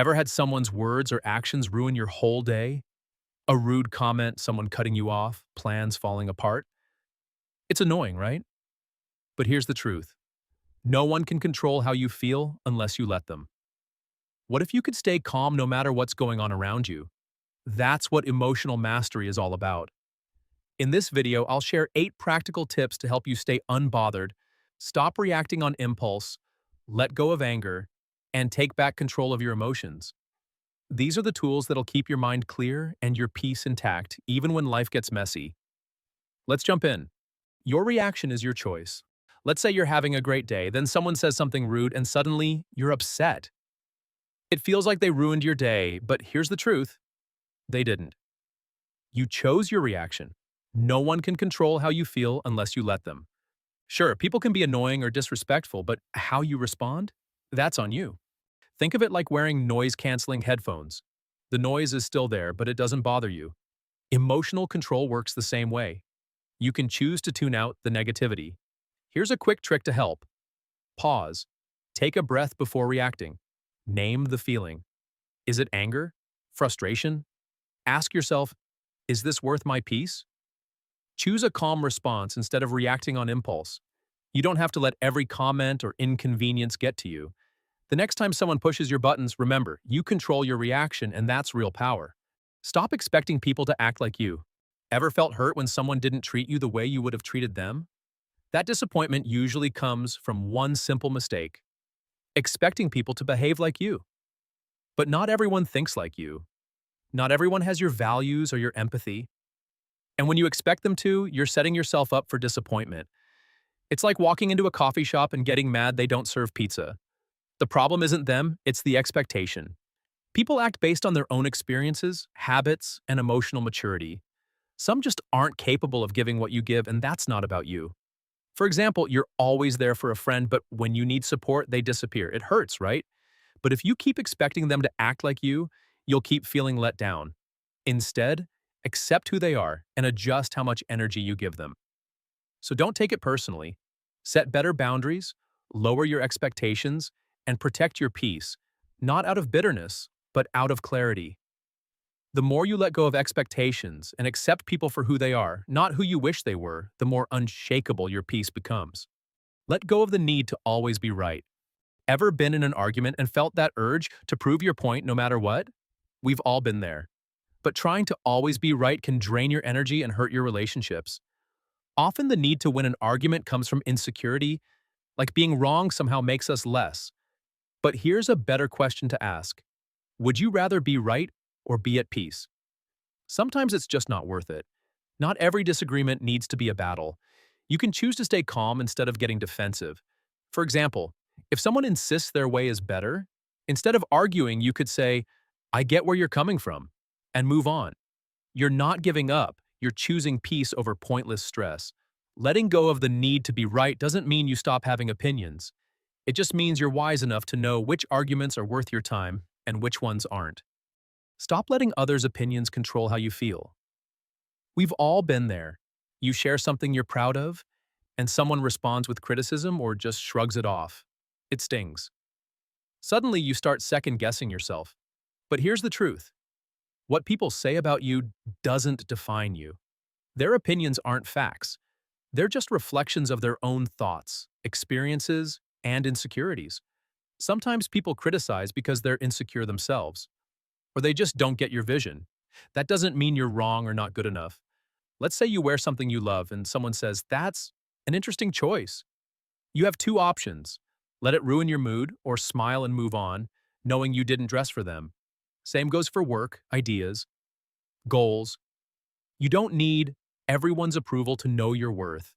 Ever had someone's words or actions ruin your whole day? A rude comment, someone cutting you off, plans falling apart? It's annoying, right? But here's the truth. No one can control how you feel unless you let them. What if you could stay calm no matter what's going on around you? That's what emotional mastery is all about. In this video, I'll share 8 practical tips to help you stay unbothered, stop reacting on impulse, let go of anger, and take back control of your emotions. These are the tools that'll keep your mind clear and your peace intact, even when life gets messy. Let's jump in. Your reaction is your choice. Let's say you're having a great day, then someone says something rude and suddenly you're upset. It feels like they ruined your day, but here's the truth. They didn't. You chose your reaction. No one can control how you feel unless you let them. Sure, people can be annoying or disrespectful, but how you respond? That's on you. Think of it like wearing noise-canceling headphones. The noise is still there, but it doesn't bother you. Emotional control works the same way. You can choose to tune out the negativity. Here's a quick trick to help. Pause. Take a breath before reacting. Name the feeling. Is it anger? Frustration? Ask yourself, is this worth my peace? Choose a calm response instead of reacting on impulse. You don't have to let every comment or inconvenience get to you. The next time someone pushes your buttons, remember, you control your reaction, and that's real power. Stop expecting people to act like you. Ever felt hurt when someone didn't treat you the way you would have treated them? That disappointment usually comes from one simple mistake: expecting people to behave like you. But not everyone thinks like you. Not everyone has your values or your empathy. And when you expect them to, you're setting yourself up for disappointment. It's like walking into a coffee shop and getting mad they don't serve pizza. The problem isn't them, it's the expectation. People act based on their own experiences, habits, and emotional maturity. Some just aren't capable of giving what you give, and that's not about you. For example, you're always there for a friend, but when you need support, they disappear. It hurts, right? But if you keep expecting them to act like you'll keep feeling let down. Instead, accept who they are and adjust how much energy you give them. So don't take it personally. Set better boundaries, lower your expectations, and protect your peace, not out of bitterness, but out of clarity. The more you let go of expectations and accept people for who they are, not who you wish they were, the more unshakable your peace becomes. Let go of the need to always be right. Ever been in an argument and felt that urge to prove your point no matter what? We've all been there. But trying to always be right can drain your energy and hurt your relationships. Often the need to win an argument comes from insecurity, like being wrong somehow makes us less. But here's a better question to ask. Would you rather be right or be at peace? Sometimes it's just not worth it. Not every disagreement needs to be a battle. You can choose to stay calm instead of getting defensive. For example, if someone insists their way is better, instead of arguing, you could say, "I get where you're coming from," and move on. You're not giving up, you're choosing peace over pointless stress. Letting go of the need to be right doesn't mean you stop having opinions. It just means you're wise enough to know which arguments are worth your time and which ones aren't. Stop letting others' opinions control how you feel. We've all been there. You share something you're proud of, and someone responds with criticism or just shrugs it off. It stings. Suddenly you start second-guessing yourself. But here's the truth. What people say about you doesn't define you. Their opinions aren't facts. They're just reflections of their own thoughts, experiences, and insecurities. Sometimes people criticize because they're insecure themselves, or they just don't get your vision. That doesn't mean you're wrong or not good enough. Let's say you wear something you love and someone says, "That's an interesting choice." You have two options. Let it ruin your mood or smile and move on, knowing you didn't dress for them. Same goes for work, ideas, goals. You don't need everyone's approval to know your worth.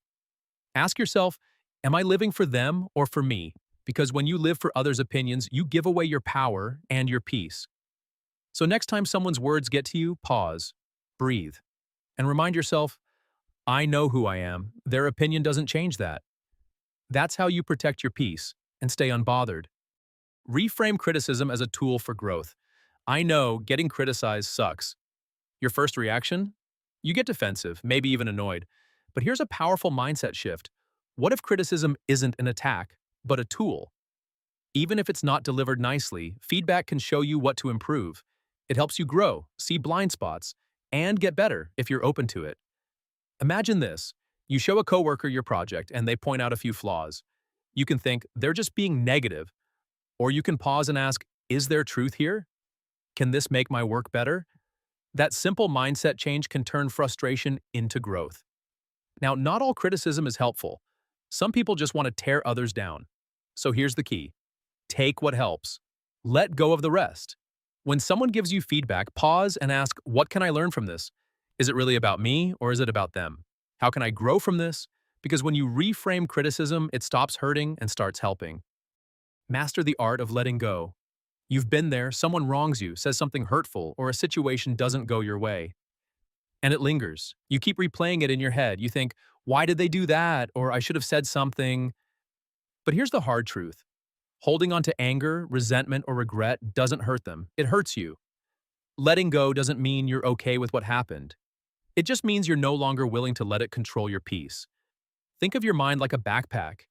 Ask yourself, am I living for them or for me? Because when you live for others' opinions, you give away your power and your peace. So next time someone's words get to you, pause, breathe, and remind yourself, I know who I am. Their opinion doesn't change that. That's how you protect your peace and stay unbothered. Reframe criticism as a tool for growth. I know getting criticized sucks. Your first reaction? You get defensive, maybe even annoyed. But here's a powerful mindset shift. What if criticism isn't an attack, but a tool? Even if it's not delivered nicely, feedback can show you what to improve. It helps you grow, see blind spots, and get better if you're open to it. Imagine this. You show a coworker your project and they point out a few flaws. You can think, they're just being negative. Or you can pause and ask, is there truth here? Can this make my work better? That simple mindset change can turn frustration into growth. Now, not all criticism is helpful. Some people just want to tear others down. So here's the key. Take what helps. Let go of the rest. When someone gives you feedback, pause and ask, what can I learn from this? Is it really about me or is it about them? How can I grow from this? Because when you reframe criticism, it stops hurting and starts helping. Master the art of letting go. You've been there, someone wrongs you, says something hurtful, or a situation doesn't go your way. And it lingers. You keep replaying it in your head. You think, why did they do that? Or I should have said something. But here's the hard truth. Holding on to anger, resentment, or regret doesn't hurt them. It hurts you. Letting go doesn't mean you're okay with what happened. It just means you're no longer willing to let it control your peace. Think of your mind like a backpack.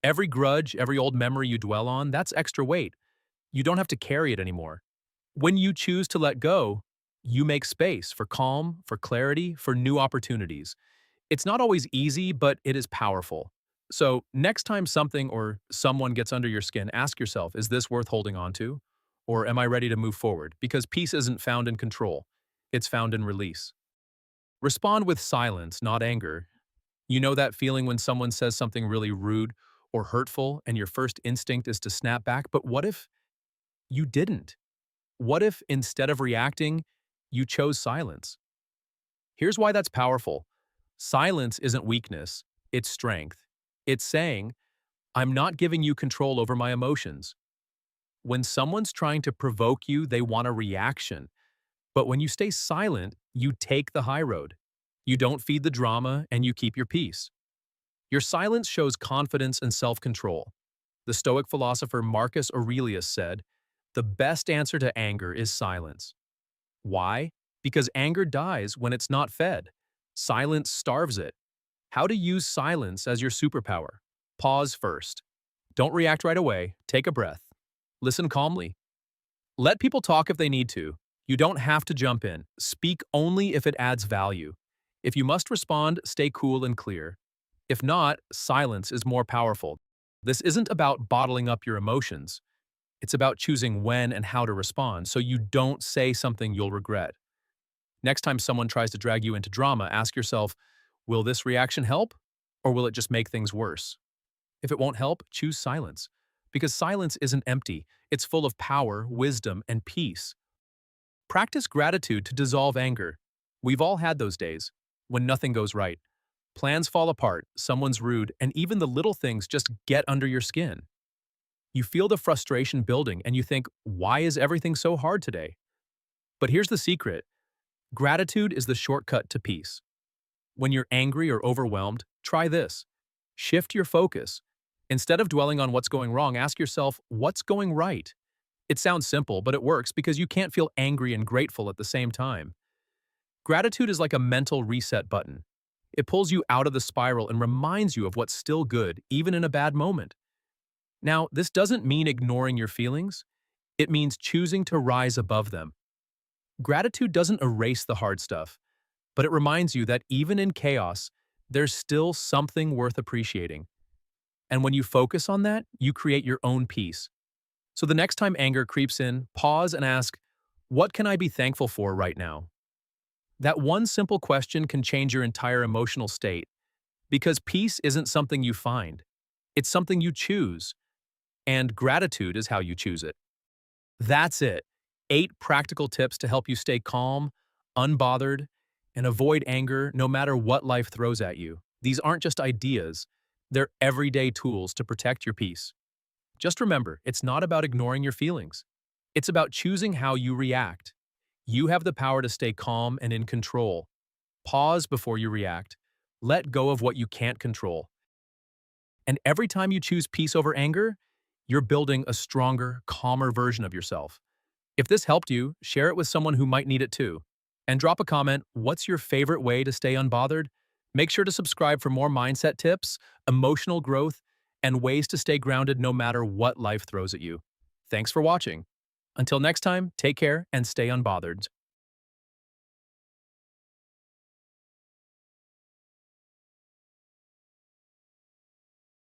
Every grudge, every old memory you dwell on, that's extra weight. You don't have to carry it anymore. When you choose to let go, you make space for calm, for clarity, for new opportunities. It's not always easy, but it is powerful. So, next time something or someone gets under your skin, ask yourself, is this worth holding on to? Or am I ready to move forward? Because peace isn't found in control. It's found in release. Respond with silence, not anger. You know that feeling when someone says something really rude or hurtful and your first instinct is to snap back, but what if you didn't? What if, instead of reacting, you chose silence? Here's why that's powerful. Silence isn't weakness, it's strength. It's saying, I'm not giving you control over my emotions. When someone's trying to provoke you, they want a reaction. But when you stay silent, you take the high road. You don't feed the drama and you keep your peace. Your silence shows confidence and self-control. The Stoic philosopher Marcus Aurelius said, the best answer to anger is silence. Why? Because anger dies when it's not fed. Silence starves it. How to use silence as your superpower. Pause first. Don't react right away. Take a breath. Listen calmly. Let people talk if they need to. You don't have to jump in. Speak only if it adds value. If you must respond, stay cool and clear. If not, silence is more powerful. This isn't about bottling up your emotions. It's about choosing when and how to respond so you don't say something you'll regret. Next time someone tries to drag you into drama, ask yourself, will this reaction help? Or will it just make things worse? If it won't help, choose silence. Because silence isn't empty. It's full of power, wisdom, and peace. Practice gratitude to dissolve anger. We've all had those days when nothing goes right. Plans fall apart, someone's rude, and even the little things just get under your skin. You feel the frustration building and you think, why is everything so hard today? But here's the secret. Gratitude is the shortcut to peace. When you're angry or overwhelmed, try this. Shift your focus. Instead of dwelling on what's going wrong, ask yourself, what's going right? It sounds simple, but it works because you can't feel angry and grateful at the same time. Gratitude is like a mental reset button. It pulls you out of the spiral and reminds you of what's still good, even in a bad moment. Now, this doesn't mean ignoring your feelings. It means choosing to rise above them. Gratitude doesn't erase the hard stuff, but it reminds you that even in chaos, there's still something worth appreciating. And when you focus on that, you create your own peace. So the next time anger creeps in, pause and ask, what can I be thankful for right now? That one simple question can change your entire emotional state. Because peace isn't something you find. It's something you choose. And gratitude is how you choose it. That's it. 8 practical tips to help you stay calm, unbothered, and avoid anger no matter what life throws at you. These aren't just ideas. They're everyday tools to protect your peace. Just remember, it's not about ignoring your feelings. It's about choosing how you react. You have the power to stay calm and in control. Pause before you react. Let go of what you can't control. And every time you choose peace over anger, you're building a stronger, calmer version of yourself. If this helped you, share it with someone who might need it too. And drop a comment, what's your favorite way to stay unbothered? Make sure to subscribe for more mindset tips, emotional growth, and ways to stay grounded no matter what life throws at you. Thanks for watching. Until next time, take care and stay unbothered.